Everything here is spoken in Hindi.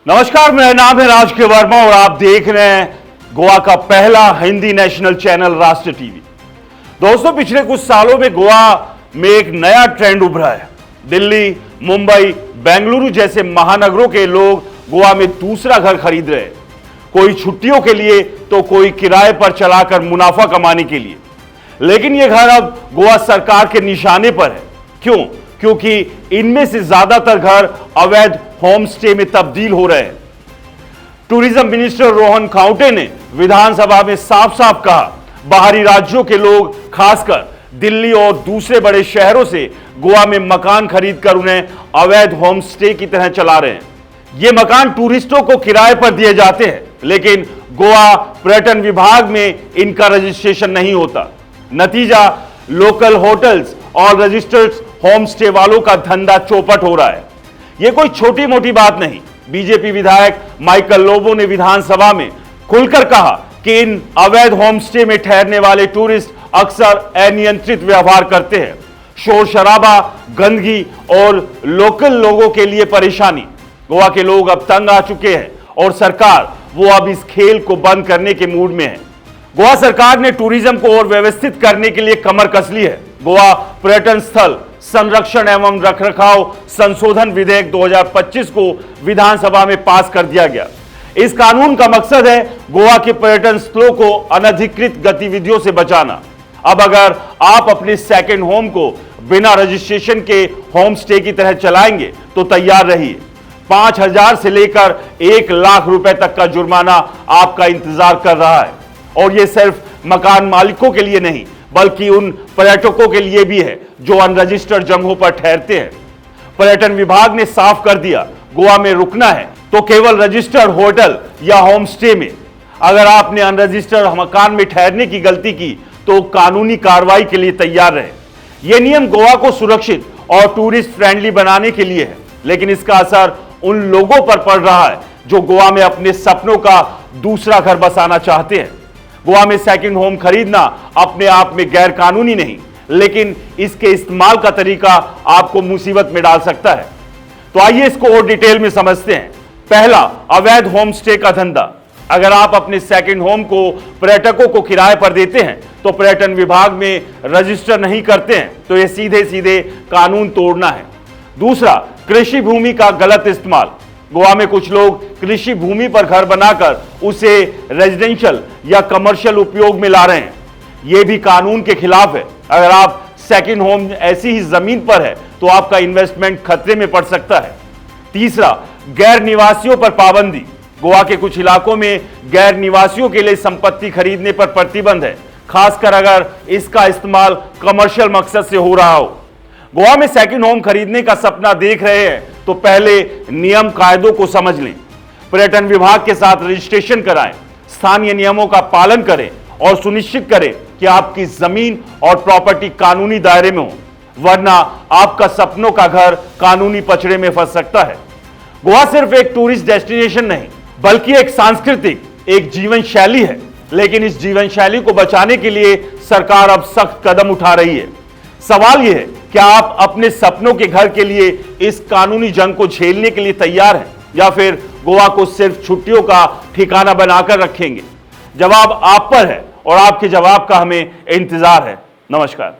नमस्कार, मेरा नाम है राज के वर्मा और आप देख रहे हैं गोवा का पहला हिंदी नेशनल चैनल राष्ट्र टीवी। दोस्तों, पिछले कुछ सालों में गोवा में एक नया ट्रेंड उभरा है। दिल्ली, मुंबई, बेंगलुरु जैसे महानगरों के लोग गोवा में दूसरा घर खरीद रहे हैं, कोई छुट्टियों के लिए तो कोई किराए पर चलाकर मुनाफा कमाने के लिए। लेकिन यह घर अब गोवा सरकार के निशाने पर है। क्यों? क्योंकि इनमें से ज्यादातर घर अवैध होम स्टे में तब्दील हो रहे हैं। टूरिज्म मिनिस्टर रोहन खाउटे ने विधानसभा में साफ साफ कहा, बाहरी राज्यों के लोग खासकर दिल्ली और दूसरे बड़े शहरों से गोवा में मकान खरीदकर उन्हें अवैध होम स्टे की तरह चला रहे हैं। ये मकान टूरिस्टों को किराए पर दिए जाते हैं, लेकिन गोवा पर्यटन विभाग में इनका रजिस्ट्रेशन नहीं होता। नतीजा, लोकल होटल्स और रजिस्टर्ड होम स्टे वालों का धंधा चौपट हो रहा है। यह कोई छोटी मोटी बात नहीं। बीजेपी विधायक माइकल लोबो ने विधानसभा में खुलकर कहा कि इन अवैध होम स्टे में ठहरने वाले टूरिस्ट अक्सर अनियंत्रित व्यवहार करते हैं, शोर शराबा, गंदगी और लोकल लोगों के लिए परेशानी। गोवा के लोग अब तंग आ चुके हैं और सरकार वो अब इस खेल को बंद करने के मूड में है। गोवा सरकार ने टूरिज्म को और व्यवस्थित करने के लिए कमर कस ली है। गोवा पर्यटन स्थल संरक्षण एवं रखरखाव संशोधन विधेयक 2025 को विधानसभा में पास कर दिया गया। इस कानून का मकसद है गोवा के पर्यटन स्थलों को अनधिकृत गतिविधियों से बचाना। अब अगर आप अपने सेकंड होम को बिना रजिस्ट्रेशन के होम स्टे की तरह चलाएंगे तो तैयार रहिए। 5,000 से लेकर 1 लाख रुपए तक का जुर्माना आपका इंतजार कर रहा है। और यह सिर्फ मकान मालिकों के लिए नहीं, बल्कि उन पर्यटकों के लिए भी है जो अनरजिस्टर्ड जगहों पर ठहरते हैं। पर्यटन विभाग ने साफ कर दिया, गोवा में रुकना है तो केवल रजिस्टर्ड होटल या होम स्टे में। अगर आपने अनरजिस्टर्ड मकान में ठहरने की गलती की तो कानूनी कार्रवाई के लिए तैयार रहे। यह नियम गोवा को सुरक्षित और टूरिस्ट फ्रेंडली बनाने के लिए है, लेकिन इसका असर उन लोगों पर पड़ रहा है जो गोवा में अपने सपनों का दूसरा घर बसाना चाहते हैं। गोवा में सेकंड होम खरीदना अपने आप में गैर कानूनी नहीं, लेकिन इसके इस्तेमाल का तरीका आपको मुसीबत में डाल सकता है। तो आइए इसको और डिटेल में समझते हैं। पहला, अवैध होम स्टे का धंधा। अगर आप अपने सेकंड होम को पर्यटकों को किराए पर देते हैं तो पर्यटन विभाग में रजिस्टर नहीं करते हैं तो यह सीधे सीधे कानून तोड़ना है। दूसरा, कृषि भूमि का गलत इस्तेमाल। गोवा में कुछ लोग कृषि भूमि पर घर बनाकर उसे रेजिडेंशियल या कमर्शियल उपयोग में ला रहे हैं। यह भी कानून के खिलाफ है। अगर आप सेकंड होम ऐसी ही जमीन पर है तो आपका इन्वेस्टमेंट खतरे में पड़ सकता है। तीसरा, गैर निवासियों पर पाबंदी। गोवा के कुछ इलाकों में गैर निवासियों के लिए संपत्ति खरीदने पर प्रतिबंध है, खासकर अगर इसका इस्तेमाल कमर्शियल मकसद से हो रहा हो। गोवा में सेकंड होम खरीदने का सपना देख रहे हैं तो पहले नियम कायदों को समझ लें। पर्यटन विभाग के साथ रजिस्ट्रेशन कराएं, स्थानीय नियमों का पालन करें और सुनिश्चित करें कि आपकी जमीन और प्रॉपर्टी कानूनी दायरे में हो, वरना आपका सपनों का घर कानूनी पचड़े में फंस सकता है। गोवा सिर्फ एक टूरिस्ट डेस्टिनेशन नहीं, बल्कि एक सांस्कृतिक, एक जीवन शैली है। लेकिन इस जीवन शैली को बचाने के लिए सरकार अब सख्त कदम उठा रही है। सवाल यह है, क्या आप अपने सपनों के घर के लिए इस कानूनी जंग को झेलने के लिए तैयार हैं, या फिर गोवा को सिर्फ छुट्टियों का ठिकाना बनाकर रखेंगे? जवाब आप पर है और आपके जवाब का हमें इंतजार है। नमस्कार।